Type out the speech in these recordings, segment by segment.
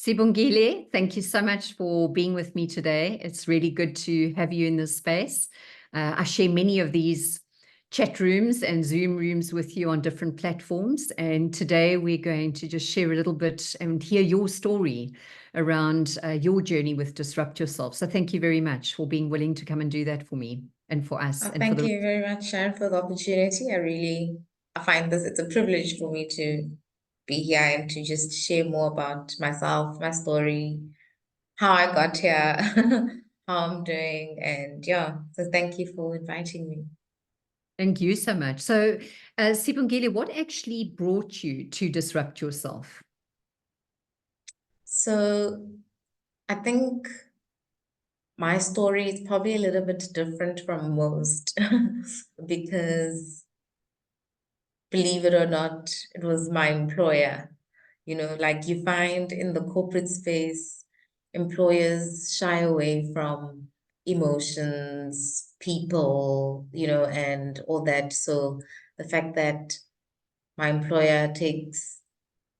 Sibongile, thank you so much for being with me today. It's really good to have you in this space. I share many of these chat rooms and Zoom rooms with you on different platforms. And today we're going to just share a little bit and hear your story around your journey with Disrupt Yourself. So thank you very much for being willing to come and do that for me and for us. Oh, thank you very much, Sharon, for the opportunity. I find it's a privilege for me to be here and to just share more about myself, my story, how I got here, how I'm doing. And yeah, so thank you for inviting me. Thank you so much. So, Sibongile, what actually brought you to Disrupt Yourself? So I think my story is probably a little bit different from most because, believe it or not, it was my employer. Like you find in the corporate space, employers shy away from emotions, people, and all that. So the fact that my employer takes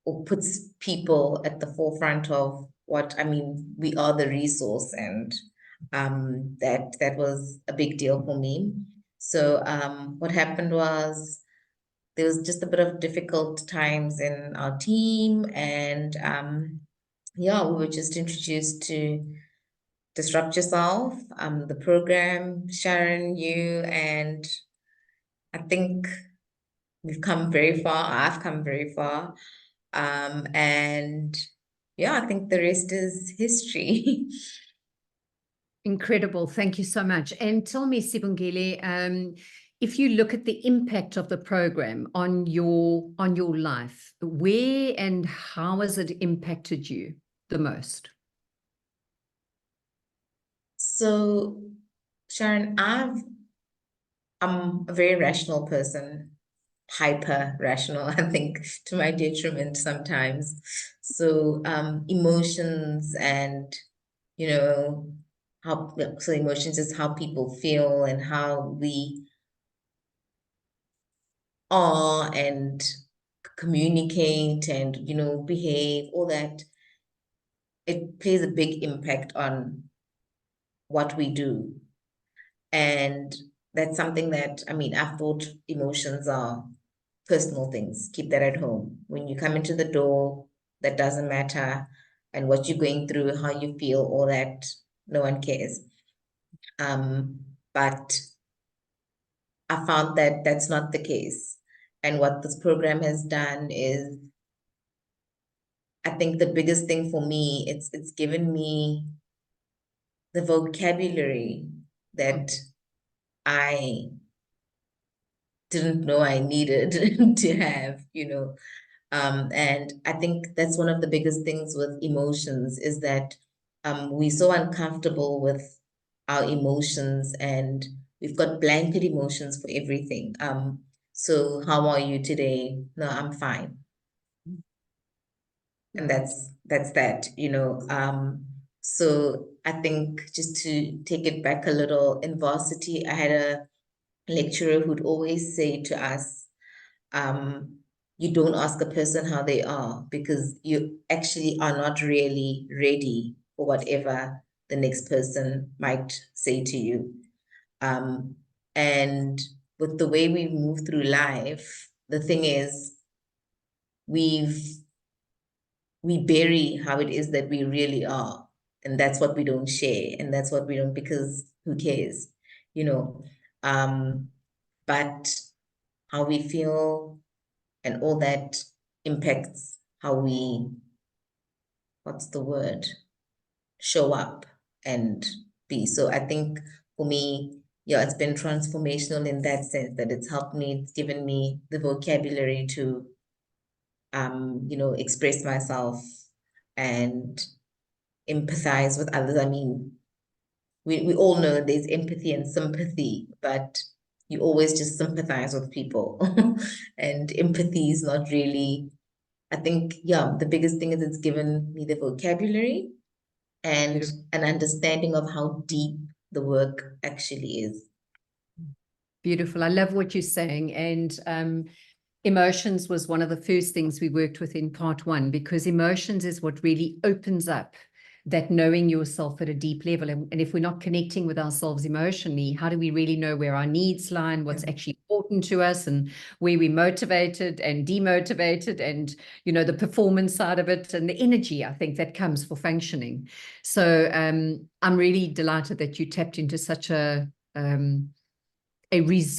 or puts people at the forefront of we are the resource, and that was a big deal for me. So what happened was there was just a bit of difficult times in our team, and yeah, we were just introduced to Disrupt Yourself, the program, Sharon, you, and I think we've come very far. I've come very far. And yeah, I think the rest is history. Incredible. Thank you so much. And tell me, Sibongile, if you look at the impact of the program on your life, where and how has it impacted you the most? So, Sharon, I'm a very rational person, hyper rational, I think, to my detriment sometimes. So, emotions and, you know, emotions is how people feel and how we are and communicate and, behave, all that. It plays a big impact on what we do. And that's something that, I've thought emotions are personal things. Keep that at home. When you come into the door, that doesn't matter. And what you're going through, how you feel, all that, no one cares. But I found that that's not the case. And what this program has done is, I think the biggest thing for me, it's given me the vocabulary that I didn't know I needed to have, and I think that's one of the biggest things with emotions is that we're so uncomfortable with our emotions, and we've got blanket emotions for everything. So how are you today? No, I'm fine. And that's that. So I think just to take it back a little, in varsity, I had a lecturer who'd always say to us, you don't ask a person how they are because you actually are not really ready for whatever the next person might say to you. And with the way we move through life, the thing is, we bury how it is that we really are. And that's what we don't share. And that's what we don't, because who cares, but how we feel and all that impacts how we, what's the word, show up and be. So I think for me, yeah, it's been transformational in that sense that it's helped me, it's given me the vocabulary to, express myself and empathize with others. We all know there's empathy and sympathy, but you always just sympathize with people. And empathy is not really, I think, yeah, the biggest thing is it's given me the vocabulary and an understanding of how deep the work actually is. Beautiful. I love what you're saying. And Emotions was one of the first things we worked with in part one, because emotions is what really opens up that knowing yourself at a deep level. And if we're not connecting with ourselves emotionally, how do we really know where our needs lie and what's actually important to us, and where we're motivated and demotivated, and, you know, the performance side of it and the energy, I think, that comes for functioning. So I'm really delighted that you tapped into such a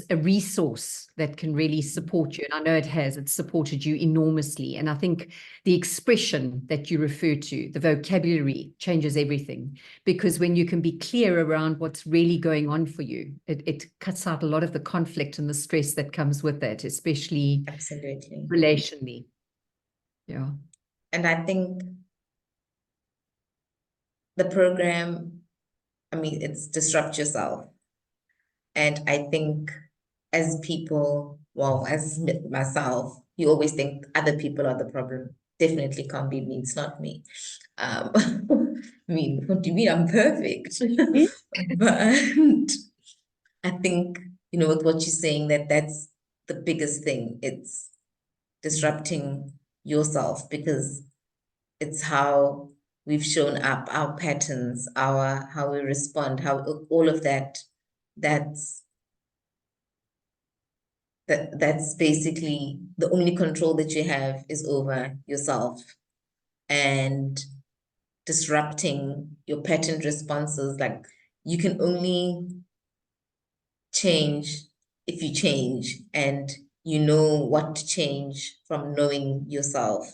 resource that can really support you. And I know it's supported you enormously. And I think the expression that you refer to, the vocabulary, changes everything, because when you can be clear around what's really going on for you, it cuts out a lot of the conflict and the stress that comes with that, especially Absolutely. relationally. Yeah. And I think the program, I mean, it's Disrupt Yourself. And I think as people, well, as myself, you always think other people are the problem. Definitely can't be me. It's not me. I mean, what do you mean? I'm perfect. But I think, you know, with what you're saying, that's the biggest thing. It's disrupting yourself, because it's how we've shown up, our patterns, our how we respond, how all of that. That's basically the only control that you have is over yourself, and disrupting your patterned responses. Like, you can only change if you change, and you know what to change from knowing yourself.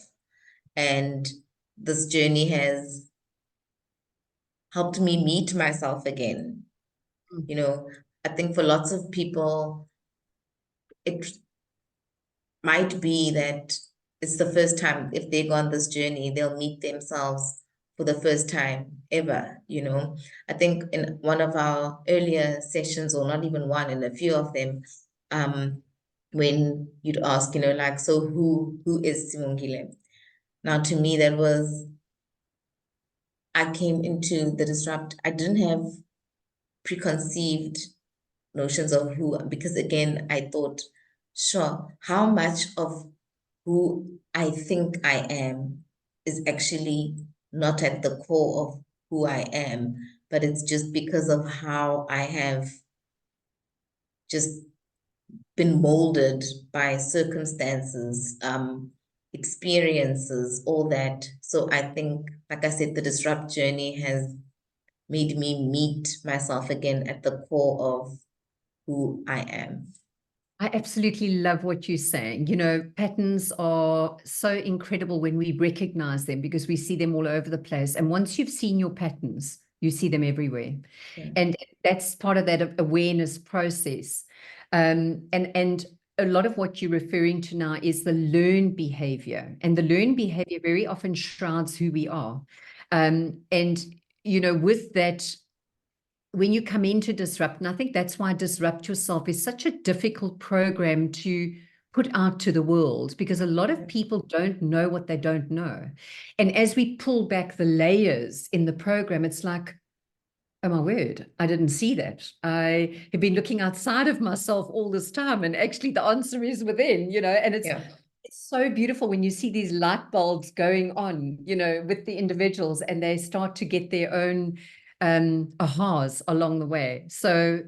And this journey has helped me meet myself again. You know, I think for lots of people, it might be that it's the first time, if they go on this journey, they'll meet themselves for the first time ever, you know. I think in one of our earlier sessions, or not even one, in a few of them, when you'd ask, you know, like, so who is Sibongile? Now, to me, that was, I came into the Disrupt, I didn't have preconceived notions of who, because again, I thought, sure, how much of who I think I am is actually not at the core of who I am, but it's just because of how I have just been molded by circumstances, experiences, all that. So I think, like I said, the Disrupt journey has made me meet myself again at the core of who I am. I absolutely love what you're saying. You know, patterns are so incredible when we recognize them, because we see them all over the place. And once you've seen your patterns, you see them everywhere. Yeah. And that's part of that awareness process. And a lot of what you're referring to now is the learned behavior. And the learned behavior very often shrouds who we are. And, you know, with that, when you come into Disrupt, and I think that's why Disrupt Yourself is such a difficult program to put out to the world, because a lot of people don't know what they don't know. And as we pull back the layers in the program, it's like, oh my word, I didn't see that. I have been looking outside of myself all this time, and actually the answer is within, you know. And it's so beautiful when you see these light bulbs going on, you know, with the individuals, and they start to get their own ahas along the way. So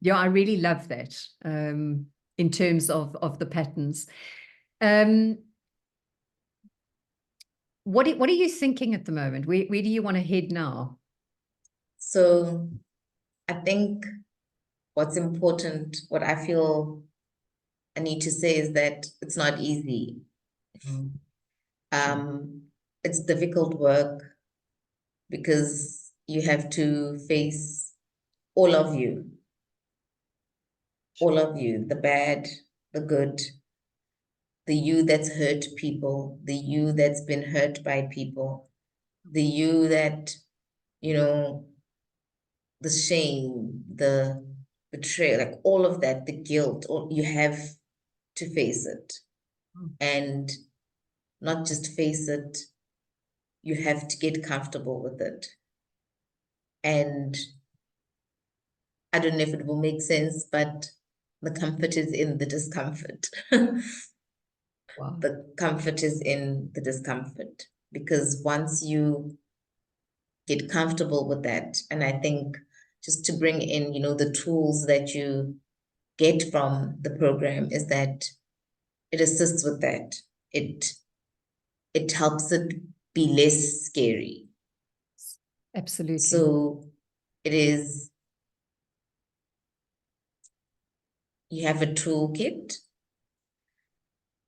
yeah, I really love that in terms of the patterns. What are you thinking at the moment? Where do you want to head now? So I think what's important, what I feel I need to say, is that it's not easy. It's difficult work, because you have to face all of you, the bad, the good, the you that's hurt people, the you that's been hurt by people, the you that, you know, the shame, the betrayal, like all of that, the guilt, you have to face it. And not just face it, you have to get comfortable with it. And I don't know if it will make sense, but the comfort is in the discomfort. Wow. The comfort is in the discomfort, because once you get comfortable with that, and I think just to bring in, the tools that you get from the program is that it assists with that. It helps it be less scary. Absolutely. So it is, you have a toolkit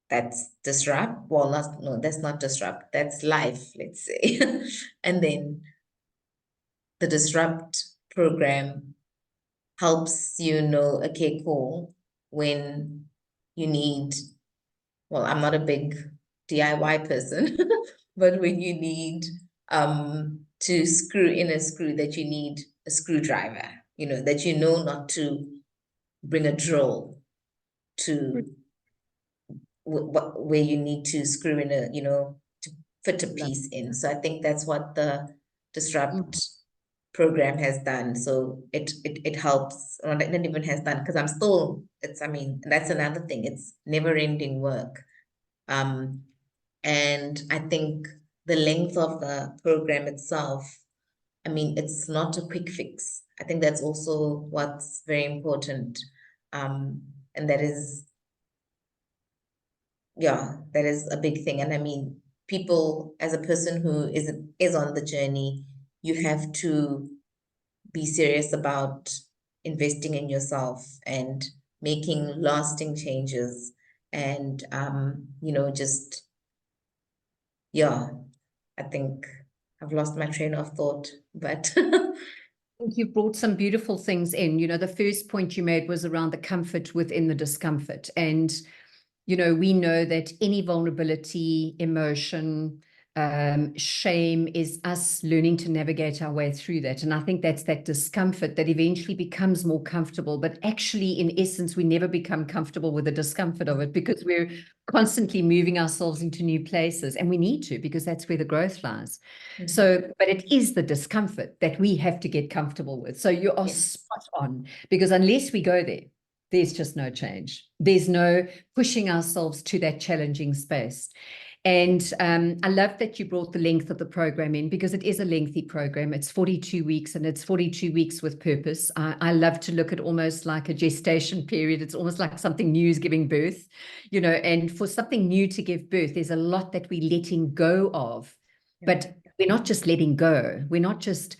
that's disrupt. Well, no, that's not disrupt. That's life, let's say. And then the disrupt program helps you know, okay, cool, when you need, well, I'm not a big DIY person, but when you need to screw in a screw, that you need a screwdriver, that not to bring a drill to where you need to screw in to fit a piece in. So I think that's what the disrupt program has done. So it helps, or not even has done, because I'm still, I mean, that's another thing. It's never ending work. And I think the length of the program itself, I mean, it's not a quick fix. I think that's also what's very important. And that is, yeah, that is a big thing. And I mean, people, as a person who is on the journey, you have to be serious about investing in yourself and making lasting changes. And just, yeah, I think I've lost my train of thought, but You brought some beautiful things in. The first point you made was around the comfort within the discomfort. And, we know that any vulnerability, emotion, shame is us learning to navigate our way through that. And I think that's that discomfort that eventually becomes more comfortable. But actually, in essence, we never become comfortable with the discomfort of it, because we're constantly moving ourselves into new places. And we need to, because that's where the growth lies. So, but it is the discomfort that we have to get comfortable with. So you are spot on, because unless we go there, there's just no change. There's no pushing ourselves to that challenging space. And I love that you brought the length of the program in, because it is a lengthy program. It's 42 weeks, and it's 42 weeks with purpose. I love to look at almost like a gestation period. It's almost like something new is giving birth, and for something new to give birth, there's a lot that we're letting go of. But we're not just letting go. We're not just,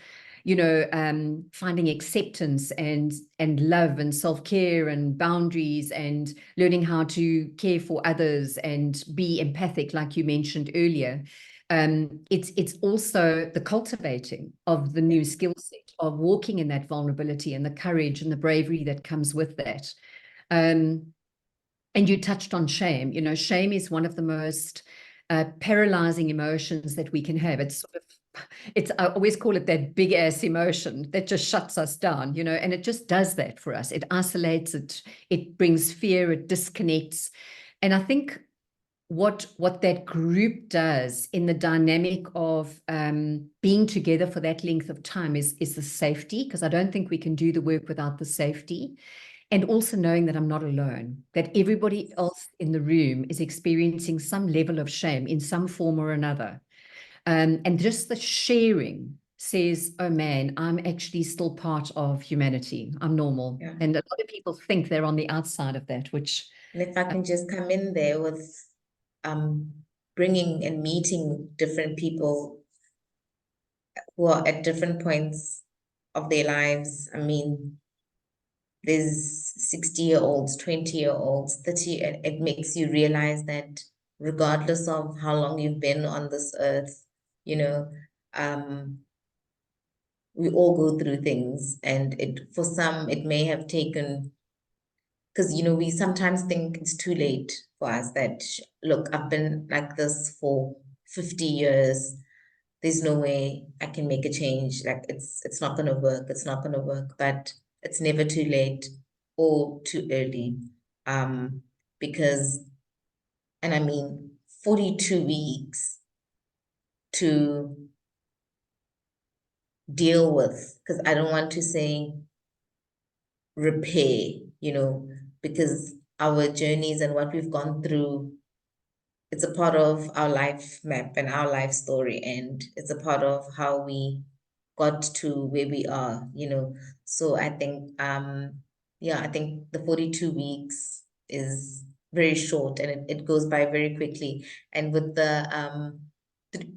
finding acceptance and love and self-care and boundaries and learning how to care for others and be empathic, like you mentioned earlier. It's also the cultivating of the new skill set of walking in that vulnerability and the courage and the bravery that comes with that. And you touched on shame. Shame is one of the most paralyzing emotions that we can have. I always call it that big ass emotion that just shuts us down, and it just does that for us. It isolates, it brings fear, it disconnects. And I think what that group does in the dynamic of being together for that length of time is the safety, because I don't think we can do the work without the safety. And also knowing that I'm not alone, that everybody else in the room is experiencing some level of shame in some form or another. And just the sharing says, oh man, I'm actually still part of humanity. I'm normal. Yeah. And a lot of people think they're on the outside of that, which... And if I can just come in there with bringing and meeting different people who are at different points of their lives. I mean, there's 60-year-olds, 20-year-olds, 30, and it makes you realize that regardless of how long you've been on this earth, we all go through things, and for some it may have taken, because we sometimes think it's too late for us, that look, I've been like this for 50 years. There's no way I can make a change. Like it's not gonna work. It's not gonna work. But it's never too late or too early. Because, and I mean, 42 weeks to deal with, because I don't want to say repair, because our journeys and what we've gone through it's a part of our life map and our life story, and it's a part of how we got to where we are, you know. So I think yeah, I think the 42 weeks is very short, and it goes by very quickly. And with the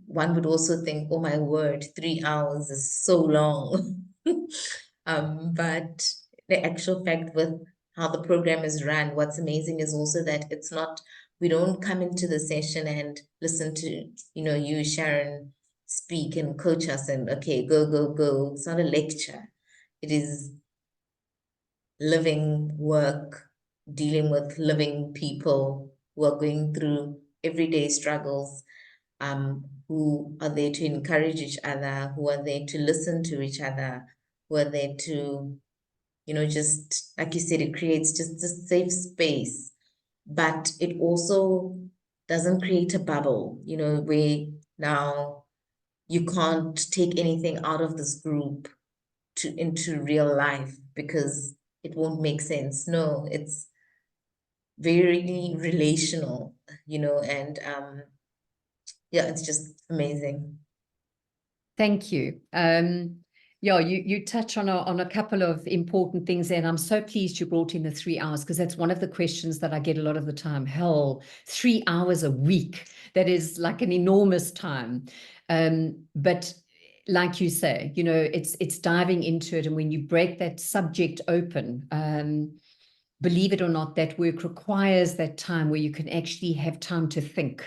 one would also think, oh my word, 3 hours is so long. But the actual fact with how the program is run, what's amazing is also that it's not, we don't come into the session and listen to, you know, you, Sharon, speak and coach us and okay, go, go, go. It's not a lecture. It is living work, dealing with living people who are going through everyday struggles, who are there to encourage each other, who are there to listen to each other, who are there to, you know, just like you said, it creates just a safe space, but it also doesn't create a bubble, you know, where now you can't take anything out of this group to into real life because it won't make sense. No, it's very relational, you know, and yeah, it's just amazing. Thank you. Yeah, you touch on a couple of important things there, and I'm so pleased you brought in the 3 hours, because that's one of the questions that I get a lot of the time. Hell, 3 hours a week, that is like an enormous time. But like you say, you know, it's diving into it, and when you break that subject open, believe it or not, that work requires that time where you can actually have time to think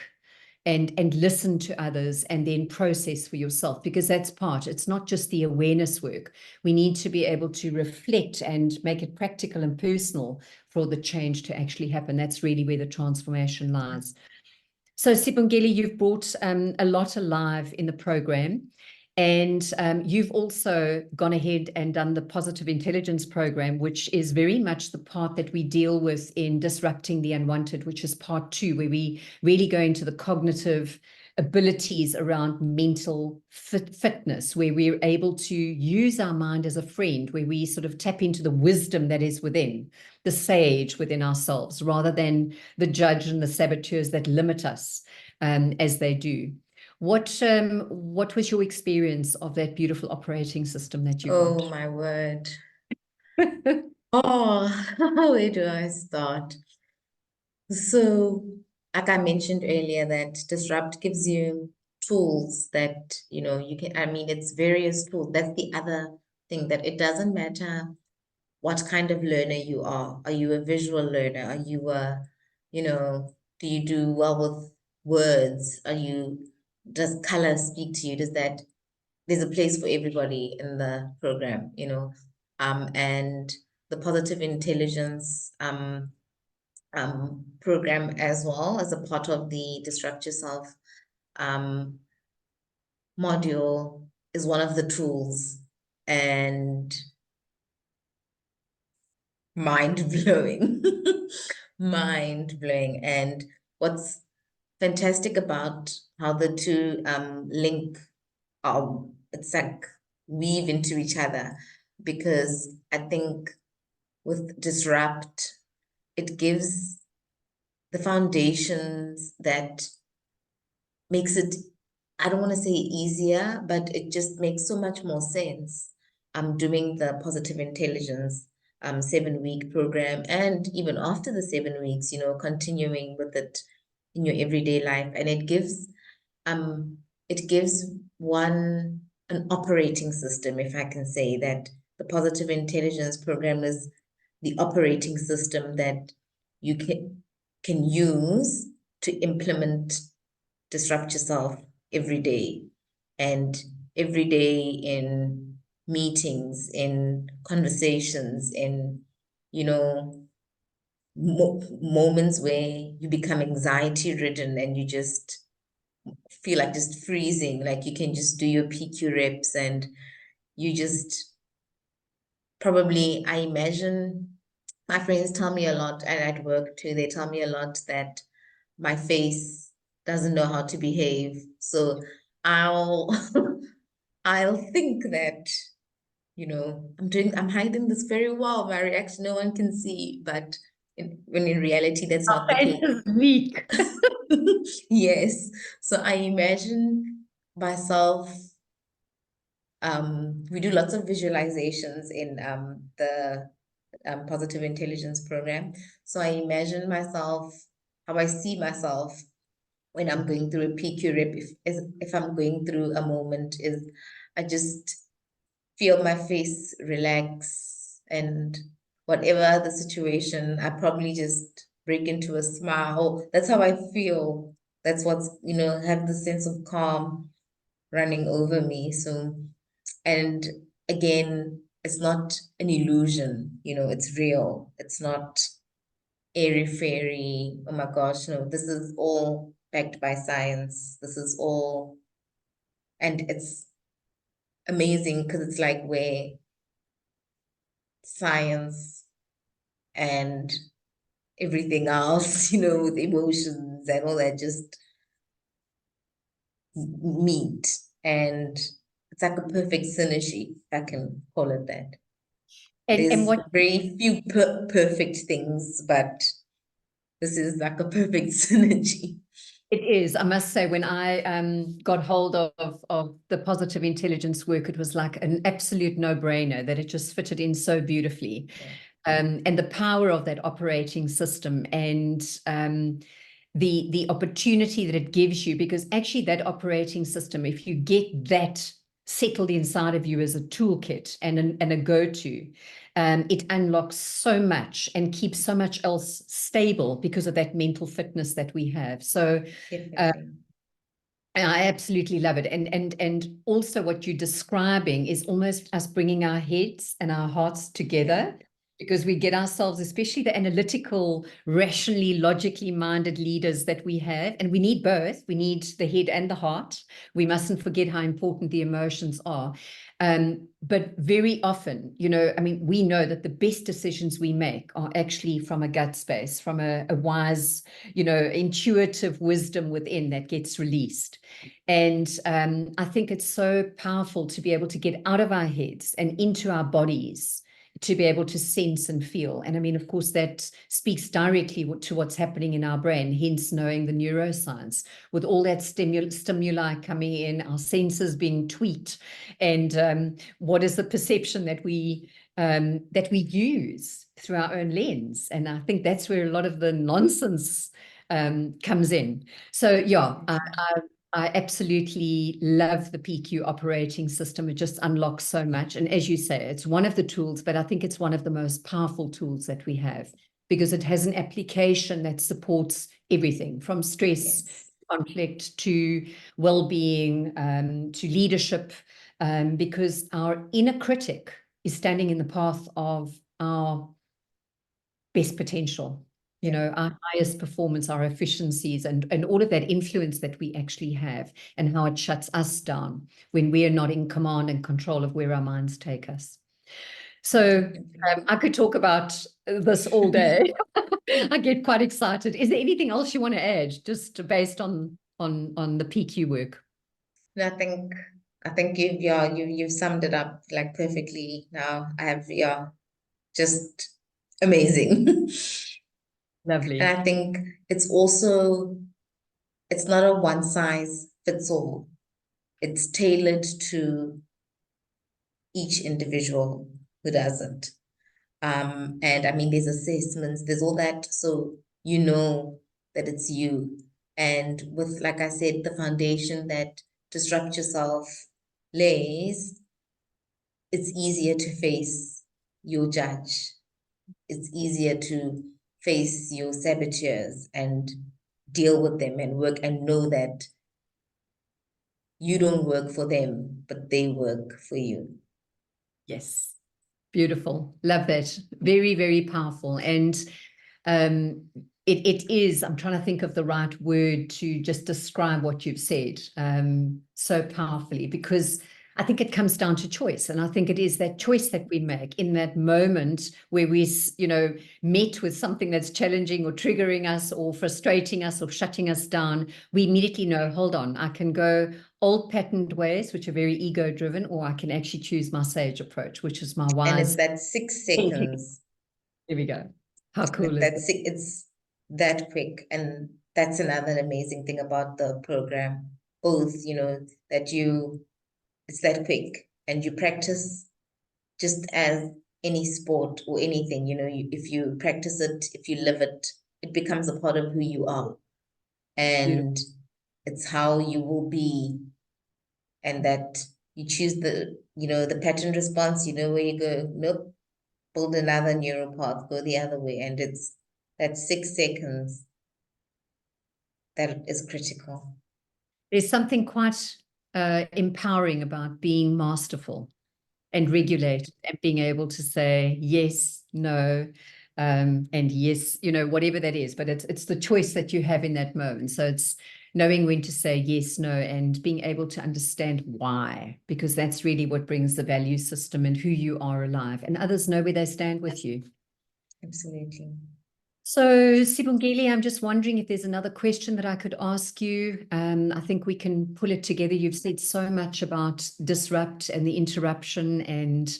and listen to others and then process for yourself, because that's part. It's not just the awareness work. We need to be able to reflect and make it practical and personal for the change to actually happen. That's really where the transformation lies. So Sibongile, you've brought a lot alive in the program, and you've also gone ahead and done the positive intelligence program, which is very much the part that we deal with in disrupting the unwanted, which is part 2, where we really go into the cognitive abilities around mental fitness, where we're able to use our mind as a friend, where we sort of tap into the wisdom that is within, the sage within ourselves, rather than the judge and the saboteurs that limit us as they do. What was your experience of that beautiful operating system that you got? Oh my word. Oh, where do I start? So, like I mentioned earlier, that Disrupt gives you tools that, you know, you can, I mean, it's various tools. That's the other thing, that it doesn't matter what kind of learner you are. Are you a visual learner? Are you a, you know, do you do well with words? Does color speak to you? There's a place for everybody in the program, you know, and the positive intelligence, program as well as a part of the Disrupt Yourself module is one of the tools, and mind blowing. Mind blowing. And what's fantastic about how the two link, it's like weave into each other, because I think with Disrupt, it gives the foundations that makes it, I don't want to say easier, but it just makes so much more sense. I'm doing the positive intelligence 7-week program, and even after the 7 weeks, you know, continuing with it in your everyday life. And it gives one an operating system, if I can say that. The positive intelligence program is the operating system that you can use to implement Disrupt Yourself every day, and every day in meetings, in conversations, in, you know, moments where you become anxiety ridden and you just feel like just freezing, like you can just do your PQ reps, and you just probably, I imagine, my friends tell me a lot, and at work too, they tell me a lot that my face doesn't know how to behave. So I'll I'll think that, you know, I'm hiding this very well. My reaction, no one can see, but when in reality, that's not the Our case. faces leak. Yes. So I imagine myself, we do lots of visualizations in the positive intelligence program. So I imagine myself, how I see myself when I'm going through a PQ rep, if I'm going through a moment, is I just feel my face relax, and whatever the situation, I probably just break into a smile. That's how I feel. That's what's, have the sense of calm running over me. So, and again, it's not an illusion, it's real. It's not airy fairy. Oh my gosh, no, this is all backed by science. This is all, and it's amazing because it's like where science and everything else, with emotions and all that just meet. And it's like a perfect synergy, if I can call it that. And There's what very few perfect things, but this is like a perfect synergy. it is, I must say, when I got hold of the positive intelligence work, it was like an absolute no-brainer that it just fitted in so beautifully. Yeah. And the power of that operating system, and the opportunity that it gives you, because actually that operating system, if you get that settled inside of you as a toolkit and a go-to, it unlocks so much and keeps so much else stable because of that mental fitness that we have. So Definitely. I absolutely love it. And also what you're describing is almost us bringing our heads and our hearts together, because we get ourselves, especially the analytical, rationally, logically minded leaders that we have, and we need both. We need the head and the heart. We mustn't forget how important the emotions are. But very often, we know that the best decisions we make are actually from a gut space, from a wise, intuitive wisdom within that gets released. And I think it's so powerful to be able to get out of our heads and into our bodies, to be able to sense and feel. And I mean, of course, that speaks directly to what's happening in our brain, hence knowing the neuroscience, with all that stimuli coming in, our senses being tweaked, and what is the perception that we use through our own lens. And I think that's where a lot of the nonsense comes in. So yeah, I absolutely love the PQ operating system. It just unlocks so much. And as you say, it's one of the tools, but I think it's one of the most powerful tools that we have, because it has an application that supports everything from stress, conflict, to well-being, to leadership, because our inner critic is standing in the path of our best potential. Our highest performance, our efficiencies, and all of that influence that we actually have, and how it shuts us down when we are not in command and control of where our minds take us. So I could talk about this all day. I get quite excited. Is there anything else you want to add, just based on the PQ work? I think you've summed it up like perfectly now. I have, just amazing. Lovely. And I think it's also, it's not a one size fits all. It's tailored to each individual who does it. And I mean, there's assessments, there's all that, so that it's you. And with, like I said, the foundation that Disrupt Yourself lays, it's easier to face your judge. It's easier to face your saboteurs and deal with them and work and know that you don't work for them, but they work for you. Yes. Beautiful. Love that. Very, very powerful. And it is, I'm trying to think of the right word to just describe what you've said so powerfully, because I think it comes down to choice. And I think it is that choice that we make in that moment where we, met with something that's challenging or triggering us or frustrating us or shutting us down. We immediately know, hold on, I can go old patterned ways, which are very ego driven, or I can actually choose my sage approach, which is my wise. And it's that 6 seconds. Here we go. How cool is That's it's that quick. And that's another amazing thing about the program. Both, that it's that quick and you practice just as any sport or anything, if you practice it, if you live it, it becomes a part of who you are. And it's how you will be. And that you choose the pattern response, where you go, nope, build another neural path, go the other way. And it's that 6 seconds that is critical. There's something quite empowering about being masterful and regulated and being able to say yes, no, and yes, whatever that is. But it's the choice that you have in that moment. So it's knowing when to say yes, no, and being able to understand why, because that's really what brings the value system and who you are alive. And others know where they stand with you. Absolutely. So, Sibongile, I'm just wondering if there's another question that I could ask you. I think we can pull it together. You've said so much about disrupt and the interruption. And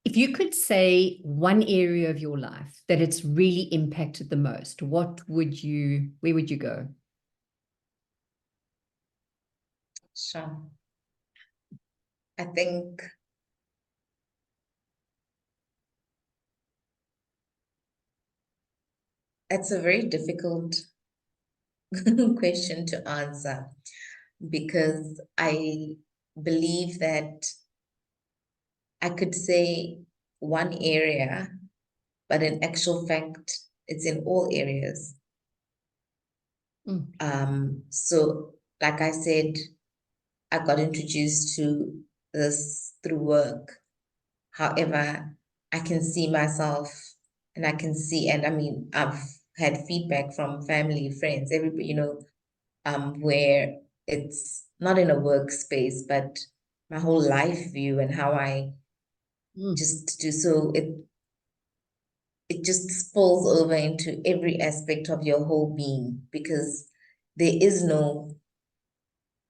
if you could say one area of your life that it's really impacted the most, where would you go? Sure. I think it's a very difficult question to answer, because I believe that I could say one area, but in actual fact, it's in all areas. So like I said, I got introduced to this through work. However, I can see myself, and I mean, I've had feedback from family, friends, everybody, where it's not in a workspace, but my whole life view and how I just do. So it just spills over into every aspect of your whole being, because there is no,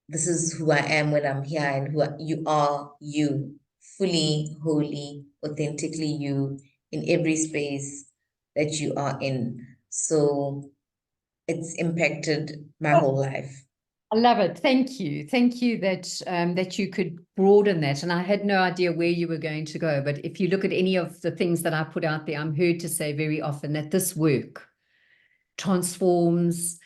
this is who I am when I'm here, and you are, you, fully, wholly, authentically you in every space that you are in. So it's impacted my whole life. I love it. Thank you. Thank you that you could broaden that. And I had no idea where you were going to go. But if you look at any of the things that I put out there, I'm heard to say very often that this work transforms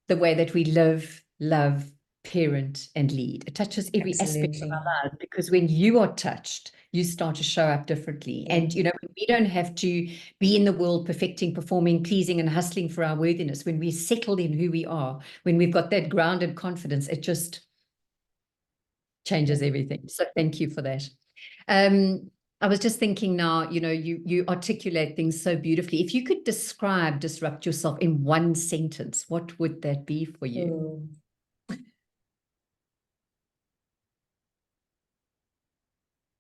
the way that we live, love, parent, and lead. It touches every aspect of our lives, because when you are touched, you start to show up differently. Yeah. And, we don't have to be in the world perfecting, performing, pleasing, and hustling for our worthiness. When we're settled in who we are, when we've got that grounded confidence, it just changes everything. So thank you for that. I was just thinking now, you articulate things so beautifully. If you could describe disrupt yourself in one sentence, what would that be for you?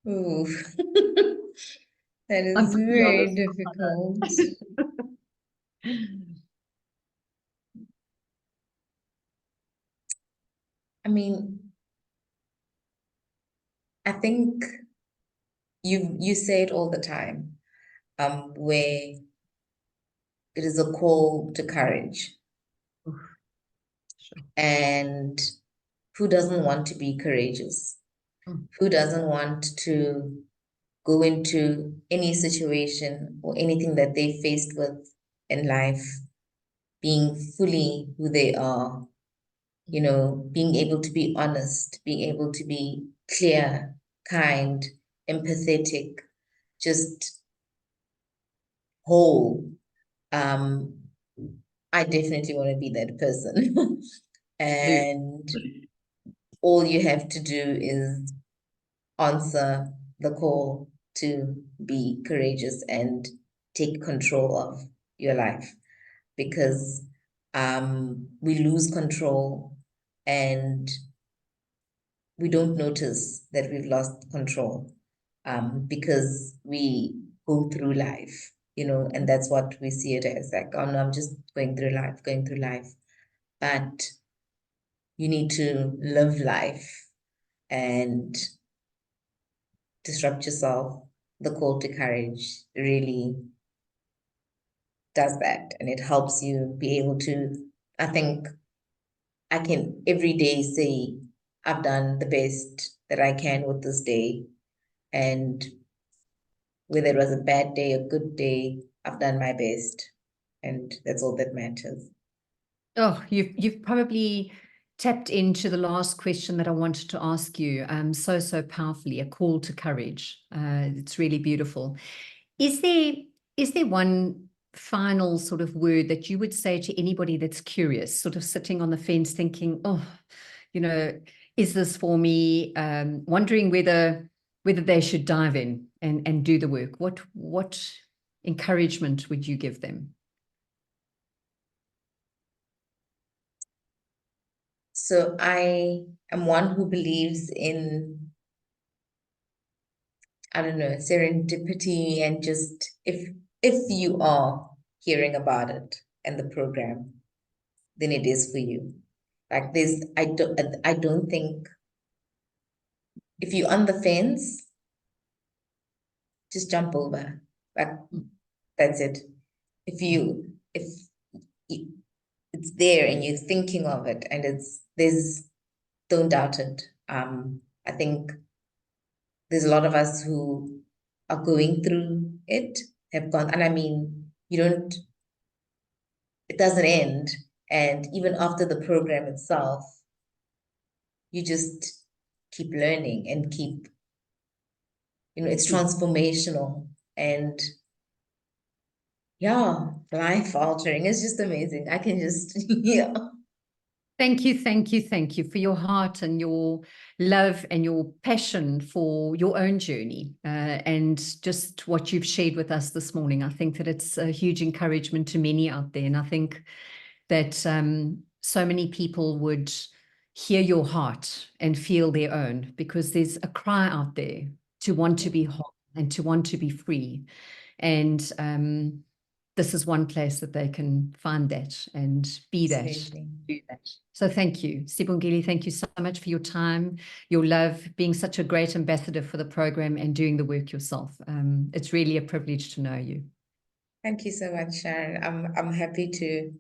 Ooh. That is very difficult. I mean, I think you say it all the time, where it is a call to courage. Sure. And who doesn't want to be courageous? Who doesn't want to go into any situation or anything that they faced with in life, being fully who they are, being able to be honest, being able to be clear, kind, empathetic, just whole. I definitely want to be that person. And all you have to do is answer the call to be courageous and take control of your life, because we lose control and we don't notice that we've lost control, because we go through life, and that's what we see it as, like, oh no, I'm just going through life. But you need to live life and disrupt yourself the call to courage really does that, and it helps you be able to, I think I can every day say, I've done the best that I can with this day. And whether it was a bad day, a good day, I've done my best. And that's all that matters. Oh, you've probably tapped into the last question that I wanted to ask you so powerfully, a call to courage. It's really beautiful. Is there one final sort of word that you would say to anybody that's curious, sort of sitting on the fence thinking, oh, is this for me? Wondering whether they should dive in and do the work. What encouragement would you give them? So I am one who believes in, I don't know, serendipity, and just if you are hearing about it and the program, then it is for you. Like I don't think, if you're on the fence, just jump over. Like that's it. If it's there and you're thinking of it and don't doubt it. I think there's a lot of us who are going through it, have gone, and I mean, it doesn't end. And even after the program itself, you just keep learning and keep, it's transformational, and yeah, life altering. It's just amazing. I can just, yeah. Thank you for your heart and your love and your passion for your own journey and just what you've shared with us this morning. I think that it's a huge encouragement to many out there. And I think that so many people would hear your heart and feel their own, because there's a cry out there to want to be whole and to want to be free. And this is one place that they can find that and be that, do that. So thank you, Sibongile. Thank you so much for your time, your love, being such a great ambassador for the program and doing the work yourself. It's really a privilege to know you. Thank you so much, Sharon. I'm happy to